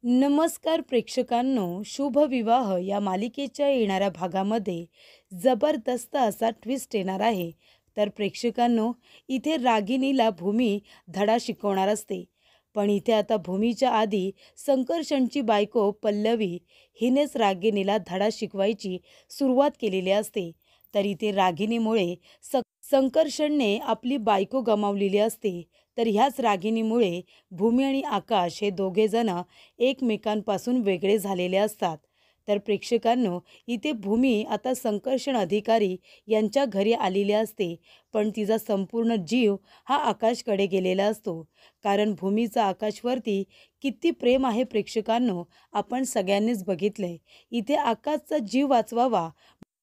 नमस्कार प्रेक्षकांनो, शुभ विवाह या मालिकेच्या येणाऱ्या भागामध्ये जबरदस्त असा ट्विस्ट येणार आहे. तर प्रेक्षकांनो, इथे रागिनीला भूमी धडा शिकवणार असते. पण इथे आता भूमीच्या आधी संकर्षणची बायको पल्लवी हिनेच रागिनीला धडा शिकवायची सुरुवात केलेली असते. तर इथे रागिनीमुळे संकर्षणने आपली बायको गमावलेली असते. तर ह्याच रागिनीमुळे भूमी आणि आकाश हे दोघेजण एकमेकांपासून वेगळे झालेले असतात. तर प्रेक्षकांनो, इथे भूमी आता संकर्षण अधिकारी यांच्या घरी आलेली असते. पण तिचा संपूर्ण जीव हा आकाशकडे गेलेला असतो. कारण भूमीचा आकाशवरती किती प्रेम आहे प्रेक्षकांनो, आपण सगळ्यांनीच बघितलंय. इथे आकाशचा जीव वाचवावा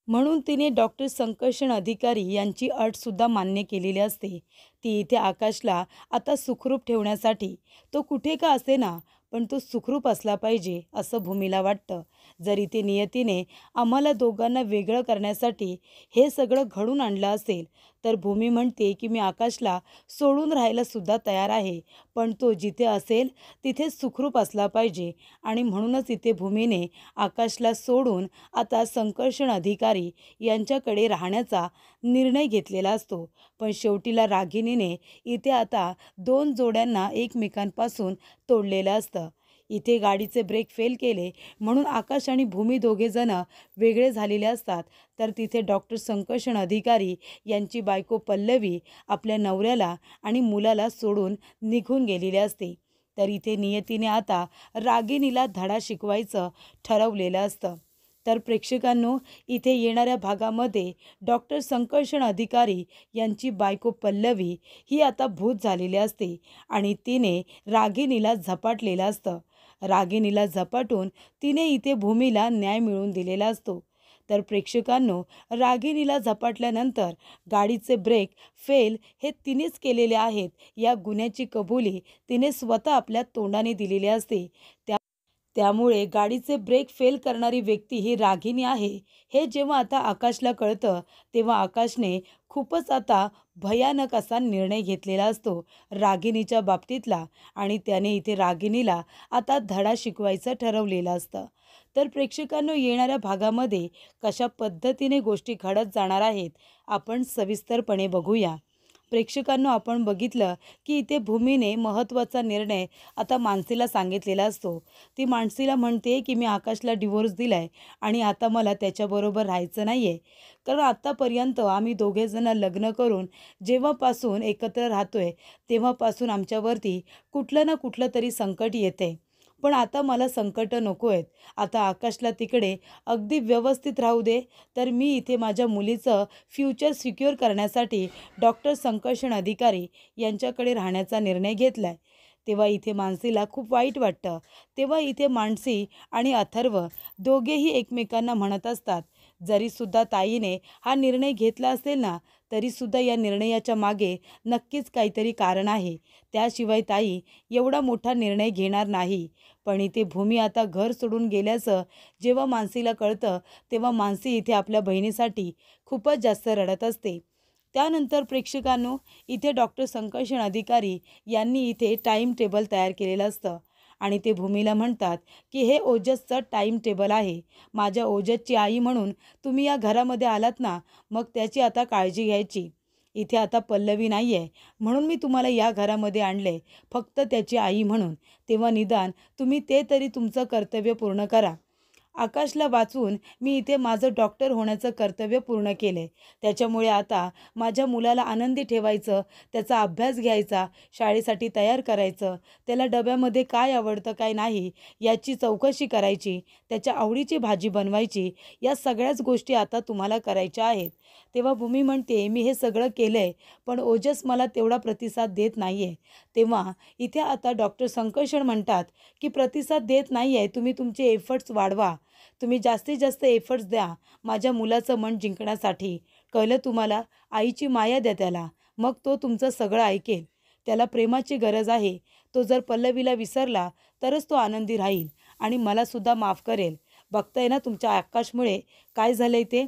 म्हणून तिने डॉक्टर संकर्षण अधिकारी यांची अटसुद्धा मान्य केलेली असते. ती इथे आकाशला आता सुखरूप ठेवण्यासाठी, तो कुठे का असेना पण तो सुखरूप असला पाहिजे असं भूमीला वाटतं. जर इथे नियतीने आम्हाला दोघांना वेगळं करण्यासाठी हे सगळं घडून आणलं असेल, तर भूमी म्हणते की मी आकाशला सोडून राहायला सुद्धा तयार आहे, पण तो जिथे असेल तिथे सुखरूप असला पाहिजे. आणि म्हणूनच इथे भूमीने आकाशला सोडून आता संकर्षण अधिकारी यांच्याकडे राहण्याचा निर्णय घेतलेला असतो. पण शेवटीला रागिनीने इथे आता दोन जोड्यांना एकमेकांपासून तोडलेलं असतं. इथे गाडीचे ब्रेक फेल केले म्हणून आकाश आणि भूमी दोघेजण वेगळे झालेले असतात. तर तिथे डॉक्टर संकर्षण अधिकारी यांची बायको पल्लवी आपल्या नवऱ्याला आणि मुलाला सोडून निघून गेलेली असते. तर इथे नियतीने आता रागिनीला धडा शिकवायचं ठरवलेलं असतं. तर प्रेक्षकांनो, इथे येणाऱ्या भागामध्ये डॉक्टर संकर्षण अधिकारी यांची बायको पल्लवी ही आता भूत झालेली असते आणि तिने रागिनीला झपाटलेलं असतं. रागिनीला झपाटून तिने इथे भूमीला न्याय मिळवून दिलेला असतो. तर प्रेक्षकांनो, रागिनीला झपाटल्यानंतर गाडीचे ब्रेक फेल हे तिनेच केलेले आहेत या गुन्ह्याची कबुली तिने स्वतः आपल्या तोंडाने दिलेली असते. त्यामुळे गाडीचे ब्रेक फेल करणारी व्यक्ती ही रागिनी आहे हे जेव्हा आता आकाशला कळतं, तेव्हा आकाशने खूपच आता भयानक असा निर्णय घेतलेला असतो रागिनीच्या बाबतीतला. आणि त्याने इथे रागिनीला आता धडा शिकवायचं ठरवलेलं असतं. तर प्रेक्षकांनो, येणाऱ्या भागामध्ये कशा पद्धतीने गोष्टी घडत जाणार आहेत आपण सविस्तरपणे बघूया. प्रेक्षकांनो, आपण बघितलं की इथे भूमीने महत्त्वाचा निर्णय आता मानसीला सांगितलेला असतो. ती मानसीला म्हणते की मी आकाशला डिवोर्स दिलाय आणि आता मला त्याच्याबरोबर राहायचं नाही आहे. कारण आत्तापर्यंत आम्ही दोघेजण लग्न करून जेव्हापासून एकत्र राहतोय तेव्हापासून आमच्यावरती कुठलं ना कुठलं तरी संकट येते. पण आता मला संकट नको आहेत. आता आकाशला तिकडे अगदी व्यवस्थित राहू दे. तर मी इथे माझ्या मुलीचं फ्युचर सिक्युअर करण्यासाठी डॉक्टर संकर्षण अधिकारी यांच्याकडे राहण्याचा निर्णय घेतला आहे. तेव्हा इथे मानसीला खूप वाईट वाटतं. तेव्हा इथे मानसी आणि अथर्व दोघेही एकमेकांना म्हणत असतात, जरीसुद्धा ताईने हा निर्णय घेतला असेल ना, तरीसुद्धा या निर्णयाच्या मागे नक्कीच काहीतरी कारण आहे. त्याशिवाय ताई एवढा मोठा निर्णय घेणार नाही. पण इथे भूमी आता घर सोडून गेल्याचं जेव्हा मानसीला कळतं, तेव्हा मानसी इथे आपल्या बहिणीसाठी खूपच जास्त रडत असते. त्यानंतर प्रेक्षकांनो, इथे डॉक्टर संकर्षण अधिकारी यांनी इथे टाईम टेबल तयार केलेलं असतं आणि ते भूमीला म्हणतात की हे ओजसचं टाईम टेबल आहे. माझ्या ओजसची आई म्हणून तुम्ही या घरामध्ये आलात ना, मग त्याची आता काळजी घ्यायची. इथे आता पल्लवी नाही आहे म्हणून मी तुम्हाला या घरामध्ये आणले, फक्त त्याची आई म्हणून. तेव्हा निदान तुम्ही ते तरी तुमचं कर्तव्य पूर्ण करा. आकाशला वाचवून मी इथे माझं डॉक्टर होण्याचं कर्तव्य पूर्ण केले. त्याच्यामुळे आता माझ्या मुलाला आनंदी ठेवायचं, त्याचा अभ्यास घ्यायचा, शाळेसाठी तयार करायचं, त्याला डब्यामध्ये काय आवडतं काय नाही याची चौकशी करायची, त्याच्या आवडीची भाजी बनवायची. या सगळ्याच गोष्टी आता तुम्हाला करायच्या आहेत. तेव्हा भूमी म्हणते मी हे सगळं केलं आहे, पण ओजस मला तेवढा प्रतिसाद देत नाही आहे. तेव्हा इथे आता डॉक्टर संकर्षण म्हणतात की प्रतिसाद देत नाही आहे, तुम्ही तुमचे एफर्ट्स वाढवा, तुम्ही जास्तीत जास्त एफर्ट्स द्या माझ्या मुलाचं मन जिंकण्यासाठी. कळलं तुम्हाला? आईची माया द्या त्याला, मग तो तुमचं सगळं ऐकेल. त्याला प्रेमाची गरज आहे. तो जर पल्लवीला विसरला तरच तो आनंदी राहील आणि मलासुद्धा माफ करेल. बघताय ना तुमच्या आकाशमुळे काय झालं आहे ते.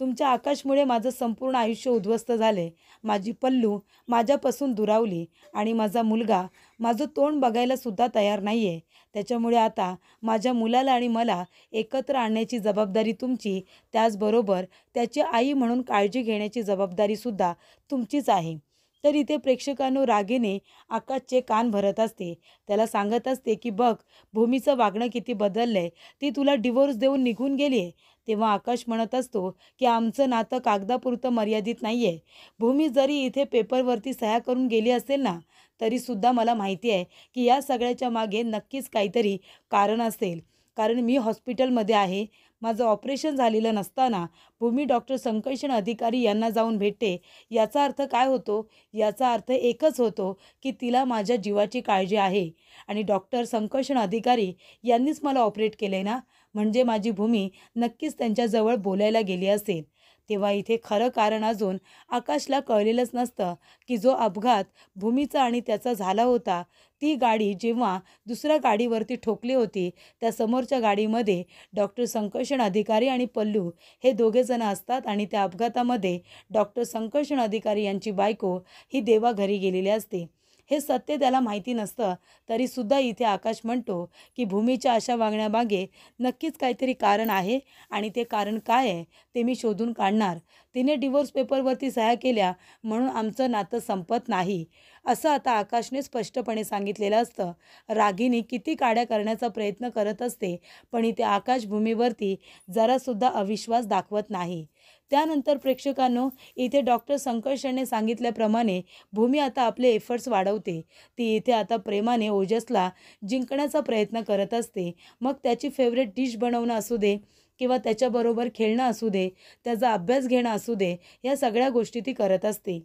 तुमच्या आकाशमुळे माझं संपूर्ण आयुष्य उद्ध्वस्त झाले. माझी पल्लू माझ्यापासून दुरावली आणि माझा मुलगा माझं तोंड बघायला सुद्धा तयार नाही आहे. त्याच्यामुळे आता माझ्या मुलाला आणि मला एकत्र आणण्याची जबाबदारी तुमची, त्याचबरोबर त्याची आई म्हणून काळजी घेण्याची जबाबदारीसुद्धा तुमचीच आहे. तर इथे प्रेक्षकांनो रागीने आकाशचे कान भरत असते. त्याला सांगत असते की बघ, भूमीचं वागणं किती बदललंय. ती तुला डिवोर्स देऊन निघून गेली आहे. तेव्हा आकाश म्हणत असतो की आमचं नातं कागदापुरतं मर्यादित नाही आहे. भूमी जरी इथे पेपरवरती सह्या करून गेली असेल ना, तरीसुद्धा मला माहिती आहे की या सगळ्याच्या मागे नक्कीच काहीतरी कारण असेल. कारण मी हॉस्पिटलमध्ये आहे. माझं ऑपरेशन झालेलं नसताना भूमी डॉक्टर संकर्षण अधिकारी यांना जाऊन भेटते. याचा अर्थ काय होतो? याचा अर्थ एकच होतो की तिला माझ्या जीवाची काळजी आहे आणि डॉक्टर संकर्षण अधिकारी यांनीच मला ऑपरेट केलं आहे ना, म्हणजे माझी भूमी नक्कीच त्यांच्याजवळ बोलायला गेली असेल. तेव्हा इथे खरं कारण अजून आकाशला कळलेलंच नसतं की जो अपघात भूमीचा आणि त्याचा झाला होता, ती गाडी जेव्हा दुसऱ्या गाडीवरती ठोकली होती, त्या समोरच्या गाडीमध्ये डॉक्टर संकर्षण अधिकारी आणि पल्लू हे दोघेजण असतात आणि त्या अपघातामध्ये डॉक्टर संकर्षण अधिकारी यांची बायको ही देवाघरी गेलेली असते. हे सत्य त्याला माहिती नसतं, तरीसुद्धा इथे आकाश म्हणतो की भूमीच्या अशा वागण्यामागे नक्कीच काहीतरी कारण आहे आणि ते कारण काय आहे ते मी शोधून काढणार. तिने डिवोर्स पेपरवरती सह्या केल्या म्हणून आमचं नातं संपत नाही, असं आता आकाशने स्पष्टपणे सांगितलेलं असतं. रागिनी किती काड्या करण्याचा प्रयत्न करत असते, पण इथे आकाश भूमीवरती जरासुद्धा अविश्वास दाखवत नाही. त्यानंतर प्रेक्षकांनो इथे डॉक्टर संकर्षणने सांगितल्याप्रमाणे भूमी आता आपले एफर्ट्स वाढवते. ती इथे आता प्रेमाने ओजसला जिंकण्याचा प्रयत्न करत असते. मग त्याची फेवरेट डिश बनवणं असू दे किंवा त्याच्याबरोबर खेळणं असू दे, त्याचा अभ्यास घेणं असू दे, या सगळ्या गोष्टी ती करत असते.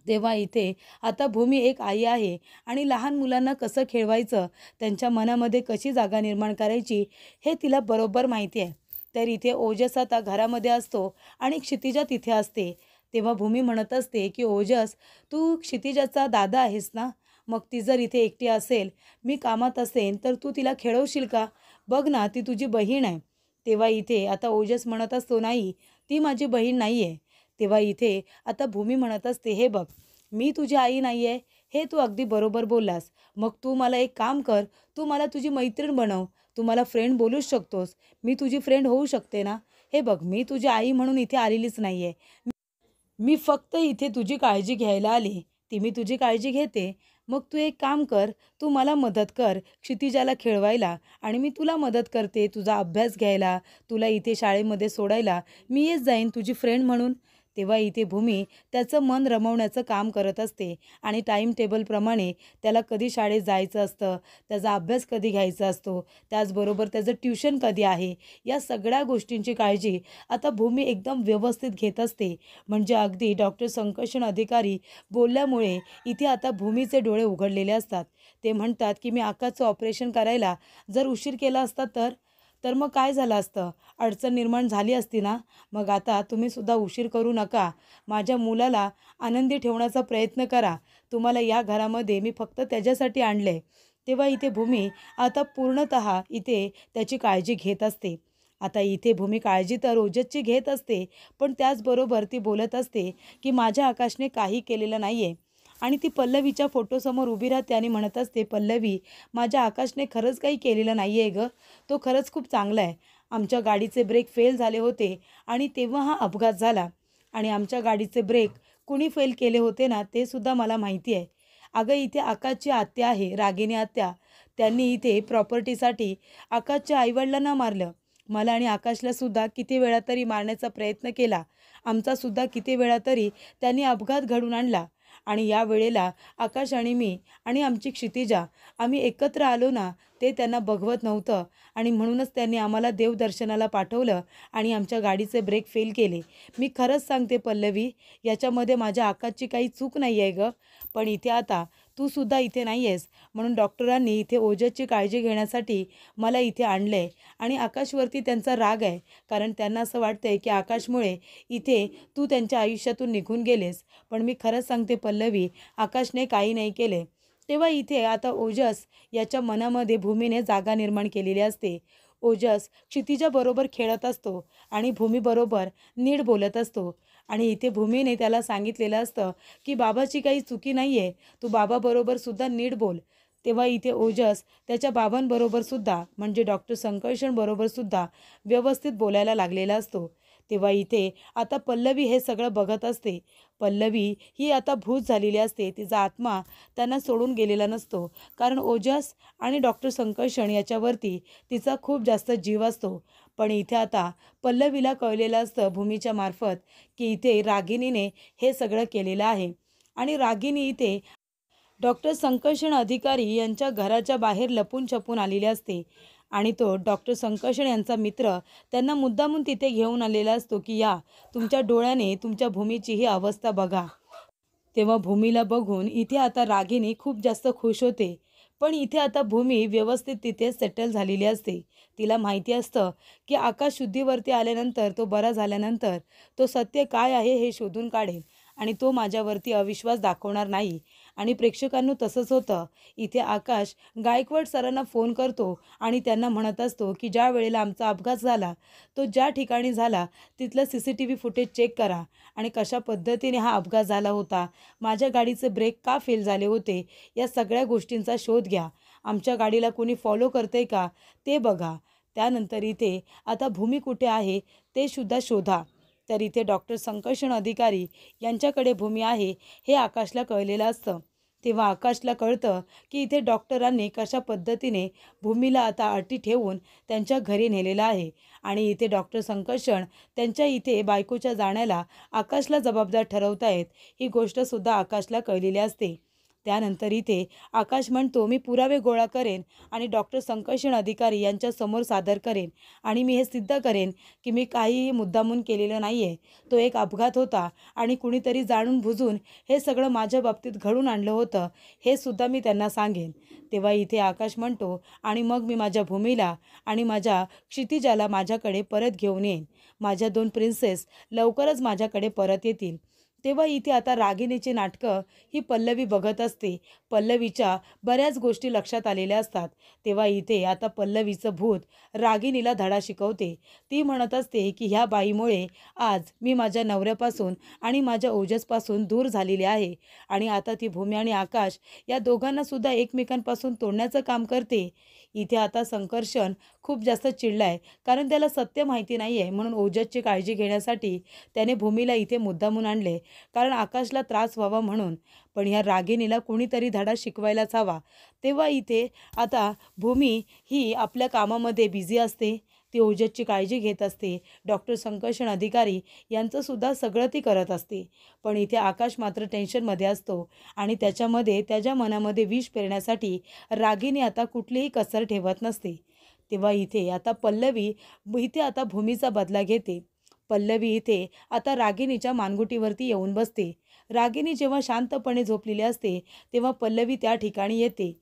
तेव्हा इथे आता भूमी एक आई आहे आणि लहान मुलांना कसं खेळवायचं, त्यांच्या मनामध्ये कशी जागा निर्माण करायची, हे तिला बरोबर माहिती आहे. तर इथे ओजस आता घरामध्ये असतो आणि क्षितिजा तिथे असते. तेव्हा भूमी म्हणत असते की ओजस, तू क्षितिजाचा दादा आहेस ना, मग ती जर इथे एकटी असेल, मी कामात असेन, तर तू तिला खेळवशील का? बघ ना, ती तुझी बहीण आहे. तेव्हा इथे आता ओजस म्हणत असतो, नाही, ती माझी बहीण नाही आहे. तेव्हा इथे आता भूमी म्हणत असते, हे बघ, मी तुझी आई नाही आहे, हे तू अगदी बरोबर बोललास. मग तू मला एक काम कर, तू मला तुझी मैत्रीण बनव. तू मला फ्रेंड बोलूच शकतोस. मी तुझी फ्रेंड होऊ शकते ना. हे बघ, मी तुझी आई म्हणून इथे आलेलीच नाही आहे. मी फक्त इथे तुझी काळजी घ्यायला आले. ती मी तुझी काळजी घेते. मग तू एक काम कर, तू मला मदत कर क्षितिजाला खेळवायला आणि मी तुला मदत करते तुझा अभ्यास घ्यायला, तुला इथे शाळेमध्ये सोडायला मी येत जाईन तुझी फ्रेंड म्हणून. तेव्हा इथे भूमी त्याचं मन रमवण्याचं काम करत असते आणि टाईम टेबलप्रमाणे त्याला कधी शाळेत जायचं असतं, त्याचा अभ्यास कधी घ्यायचा असतो, त्याचबरोबर त्याचं ट्युशन कधी आहे, या सगळ्या गोष्टींची काळजी आता भूमी एकदम व्यवस्थित घेत असते. म्हणजे अगदी डॉक्टर संकर्षण अधिकारी बोलल्यामुळे इथे आता भूमीचे डोळे उघडलेले असतात. ते म्हणतात की मी आकाशचं ऑपरेशन करायला जर उशीर केला असता तर मग काय झालं असतं? अडचण निर्माण झाली असती ना. मग आता तुम्ही सुद्धा उशीर करू नका. माझ्या मुलाला आनंदी ठेवण्याचा प्रयत्न करा. तुम्हाला या घरामध्ये मी फक्त त्याच्यासाठी आणले. तेव्हा इथे भूमी आता पूर्णतः इथे त्याची काळजी घेत असते. आता इथे भूमी काळजी तर ओजसची घेत असते, पण त्याचबरोबर ती बोलत असते की माझ्या आकाशने काही केलेलं नाही आहे. आणि ती पल्लवीच्या फोटोसमोर उभी राहते आणि म्हणत असते, पल्लवी, माझ्या आकाशने खरंच काही केलेलं नाही आहे गं. तो खरंच खूप चांगला आहे. आमच्या गाडीचे ब्रेक फेल झाले होते आणि तेव्हा हा अपघात झाला आणि आमच्या गाडीचे ब्रेक कुणी फेल केले होते ना, ते सुद्धा मला माहिती आहे. अगं, इथे आकाशची आत्या आहे, रागिनी आत्या. त्यांनी इथे प्रॉपर्टीसाठी आकाशच्या आईवडिलांना मारलं. मला आणि आकाशला सुद्धा किती वेळा तरी मारण्याचा प्रयत्न केला. आमचा सुद्धा किती वेळा तरी त्यांनी अपघात घडवून आणला. आणि या वेळेला आकाश आणि मी आणि आमची क्षितिजा आम्ही एकत्र आलो ना, ते त्यांना बघवत नव्हतं आणि म्हणूनच त्यांनी आम्हाला देवदर्शनाला पाठवलं आणि आमच्या गाडीचे ब्रेक फेल केले. मी खरंच सांगते पल्लवी, याच्यामध्ये माझ्या आकाशची काही चूक नाही आहे गं. पण इथे आता तू सुद्धा इथे नाही आहेस, म्हणून डॉक्टरांनी इथे ओजसची काळजी घेण्यासाठी मला इथे आणलं आहे आणि आकाशवरती त्यांचा राग आहे. कारण त्यांना असं वाटतं आहे की आकाशमुळे इथे तू त्यांच्या आयुष्यातून निघून गेलेस. पण मी खरंच सांगते पल्लवी, आकाशने काही नाही केले. तेव्हा इथे आता ओजस याच्या मनामध्ये भूमीने जागा निर्माण केलेली असते. ओजस क्षितिजाबरोबर खेळत असतो आणि भूमीबरोबर नीट बोलत असतो आणि इथे भूमीने त्याला सांगितलेलं असतं की बाबाची काही चुकी नाही आहे, तू बाबाबरोबर सुद्धा नीट बोल. तेव्हा इथे ओजस त्याच्या बाबांबरोबर सुद्धा म्हणजे डॉक्टर संकर्षण बरोबर सुद्धा व्यवस्थित बोलायला लागलेला असतो. तेव्हा इथे आता पल्लवी हे सगळं बघत असते. पल्लवी ही आता भूत झालेली असते. तिचा आत्मा त्यांना सोडून गेलेला नसतो, कारण ओजस आणि डॉक्टर संकर्षण याच्यावरती तिचा खूप जास्त जीव असतो. पण इथे आता पल्लवीला कळलेलं असतं भूमीच्या मार्फत की इथे रागिनीने हे सगळं केलेलं आहे आणि रागिनी इथे डॉक्टर संकर्षण अधिकारी यांच्या घराच्या बाहेर लपून छपून आलेले असते आणि तो डॉक्टर संकर्षण यांचा मित्र त्यांना मुद्दामून तिथे घेऊन आलेला असतो की या तुमच्या डोळ्याने तुमच्या भूमीची ही अवस्था बघा. तेव्हा भूमीला बघून इथे आता रागिनी खूप जास्त खुश होते. पण इथे आता भूमी व्यवस्थित तिथे सेटल झालेली असते. तिला माहिती असतं की आकाश शुद्धीवरती आल्यानंतर, तो बरा झाल्यानंतर तो सत्य काय आहे हे शोधून काढेल आणि तो माझ्यावरती अविश्वास दाखवणार नाही. आणि प्रेक्षकांनो तसंच होतं. इथे आकाश गायकवाड सरांना फोन करतो आणि त्यांना म्हणत असतो की ज्या वेळेला आमचा अपघात झाला, तो ज्या ठिकाणी झाला तिथलं CCTV फुटेज चेक करा आणि कशा पद्धतीने हा अपघात झाला होता, माझ्या गाडीचे ब्रेक का फेल झाले होते, या सगळ्या गोष्टींचा शोध घ्या. आमच्या गाडीला कोणी फॉलो करतंय का ते बघा. त्यानंतर इथे आता भूमी कुठे आहे ते सुद्धा शोधा. तर इथे डॉक्टर संकर्षण अधिकारी यांच्याकडे भूमी आहे हे आकाशला कळलेलं असतं. तेव्हा आकाशला कळतं की इथे डॉक्टरांनी कशा पद्धतीने भूमीला आता अटी ठेवून त्यांच्या घरी नेलेलं आहे आणि इथे डॉक्टर संकर्षण त्यांच्या इथे बायकोच्या जाण्याला आकाशला जबाबदार ठरवतायत, ही गोष्टसुद्धा आकाशला कळलेली असते. त्यानंतर इथे आकाश म्हणतो मी पुरावे गोळा करेन आणि डॉक्टर संकर्षण अधिकारी यांच्यासमोर सादर करेन आणि मी हे सिद्ध करेन की मी काहीही मुद्दामून केलेलं नाही आहे. तो एक अपघात होता आणि कुणीतरी जाणून बुजून हे सगळं माझ्या बाबतीत घडून आणलं होतं, हे सुद्धा मी त्यांना सांगेन. तेव्हा इथे आकाश म्हणतो आणि मग मी माझ्या भूमीला आणि माझ्या क्षितिजाला माझ्याकडे परत घेऊन येईन. माझ्या 2 प्रिन्सेस लवकरच माझ्याकडे परत येतील. तेव्हा इथे आता रागिणीची नाटकं ही पल्लवी बघत असते. पल्लवीच्या बऱ्याच गोष्टी लक्षात आलेल्या असतात. तेव्हा इथे आता पल्लवीचं भूत रागिणीला धडा शिकवते. ती म्हणत असते की ह्या बाईमुळे आज मी माझ्या नवऱ्यापासून आणि माझ्या ओजसपासून दूर झालेली आहे आणि आता ती भूमी आणि आकाश या दोघांना सुद्धा एकमेकांपासून तोडण्याचं काम करते. इथे आता संकर्षण खूप जास्त चिडलाय, कारण त्याला सत्य माहिती नाही आहे. म्हणून ओजसची काळजी घेण्यासाठी त्याने भूमीला इथे मुद्दामून आणले, कारण आकाशला त्रास व्हावा म्हणून. पण ह्या रागिणीला कोणीतरी धडा शिकवायलाच हवा. तेव्हा इथे आता भूमी ही आपल्या कामामध्ये बिझी असते. ती ओजसची काळजी घेत असते. डॉक्टर संकर्षण अधिकारी यांचंसुद्धा सगळं ती करत असते. पण इथे आकाश मात्र टेन्शनमध्ये असतो आणि त्याच्यामध्ये त्याच्या मनामध्ये विष पेरण्यासाठी रागिणी आता कुठलीही कसर ठेवत नसते. तेव्हा इथे आता पल्लवी इथे आता भूमीचा बदला घेते. पल्लवी इथे आता रागिणीच्या मानगुटीवरती येऊन बसते. रागिणी जेव्हा शांतपणे झोपलेली असते तेव्हा पल्लवी त्या ठिकाणी येते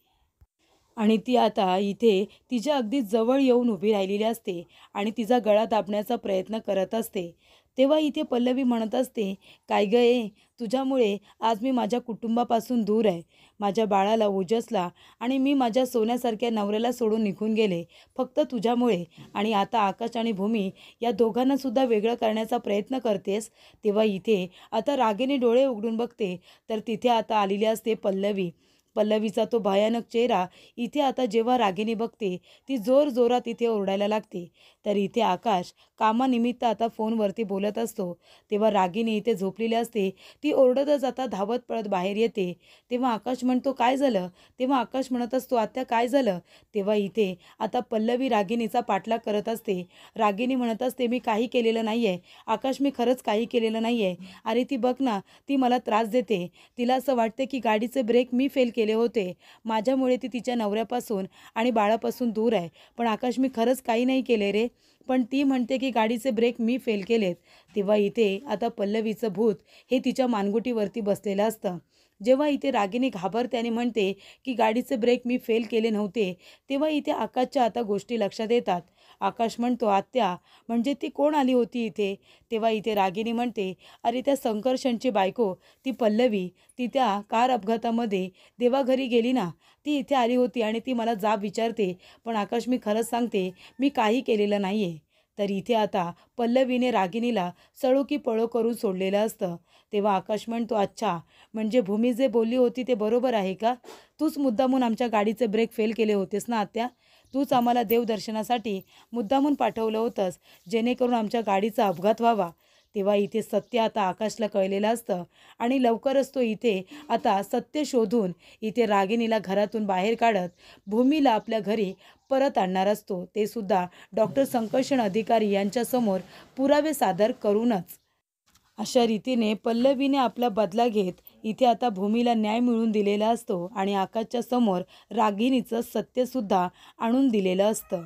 आणि ती आता इथे तिच्या अगदी जवळ येऊन उभी राहिलेली असते आणि तिचा गळा दाबण्याचा प्रयत्न करत असते. तेव्हा इथे पल्लवी म्हणत असते, काय गं ए, तुझ्यामुळे आज मी माझ्या कुटुंबापासून दूर आहे. माझ्या बाळाला, ओजसला आणि मी माझ्या सोन्यासारख्या नवऱ्याला सोडून निघून गेले फक्त तुझ्यामुळे. आणि आता आकाश आणि भूमी या दोघांनासुद्धा वेगळं करण्याचा प्रयत्न करतेस. तेव्हा इथे आता रागिणी डोळे उघडून बघते तर तिथे आता आलेली असते पल्लवी. पल्लवीचा तो भयानक चेहरा इथे आता जेव्हा रागिणी बघते ती जोरजोरात इथे ओरडायला लागते. तर इथे आकाश कामानिमित्त आता फोनवरती बोलत असतो. तेव्हा रागिणी इथे झोपलेली असते. ती ओरडतच आता धावत पळत बाहेर येते. तेव्हा आकाश म्हणतो काय झालं? तेव्हा आकाश म्हणत असतो आत्या काय झालं? तेव्हा इथे आता पल्लवी रागिणीचा पाठलाग करत असते. रागिणी म्हणत असते मी काही केलेलं नाही आहे आकाश, मी खरंच काही केलेलं नाही आहे. अरे ती बघ ना, ती मला त्रास देते. तिला असं वाटते की गाडीचे ब्रेक मी फेल केले होते, माझ्यामुळे ती तिच्या नवऱ्यापासून आणि बाळापासून दूर आहे. पण आकाश मी खरंच काही नाही केले रे, पण ती म्हणते की गाडीचे ब्रेक मी फेल केलेत. तेव्हा इथे आता पल्लवीचं भूत हे तिच्या मानगुटीवरती बसलेलं असतं जेव्हा इथे रागिनी घाबरते आणि म्हणते की गाडीचे ब्रेक मी फेल केले नव्हते, तेव्हा इथे आकाशच्या आता गोष्टी लक्षात येतात. आकाश म्हणतो, "आत्या, म्हणजे ती कोण आली होती इथे?" तेव्हा इथे रागिनी म्हणते, "अरे त्या संकर्षणची बायको, ती पल्लवी, ती त्या कार अपघातामध्ये देवाघरी गेली ना, ती इथे आली होती आणि ती मला जाब विचारते. पण आकाश, मी खरंच सांगते, मी काही केलेलं नाही आहे." तर इथे आता पल्लवीने रागिनीला सळो की पळो करून सोडलेलं असतं. तेव्हा आकाश म्हणतो, "अच्छा, म्हणजे भूमी जे बोलली होती ते बरोबर आहे का? तूच मुद्दामून आमच्या गाडीचे ब्रेक फेल केले होतेस ना आत्या? तूच आम्हाला देवदर्शनासाठी मुद्दामून पाठवलं होतंस, जेणेकरून आमच्या गाडीचा अपघात व्हावा." तेव्हा इथे सत्य आता आकाशला कळलेलं असतं आणि लवकरच तो इथे आता सत्य शोधून इथे रागिनीला घरातून बाहेर काढत भूमीला आपल्या घरी परत आणणार असतो. ते सुद्धा डॉक्टर संकर्षण अधिकारी यांच्यासमोर पुरावे सादर करूनच. अशा रीतीने पल्लवीने आपला बदला घेत इथे आता भूमीला न्याय मिळवून दिलेला असतो आणि आकाशच्या समोर रागिनीचं सत्यसुद्धा आणून दिलेलं असतं.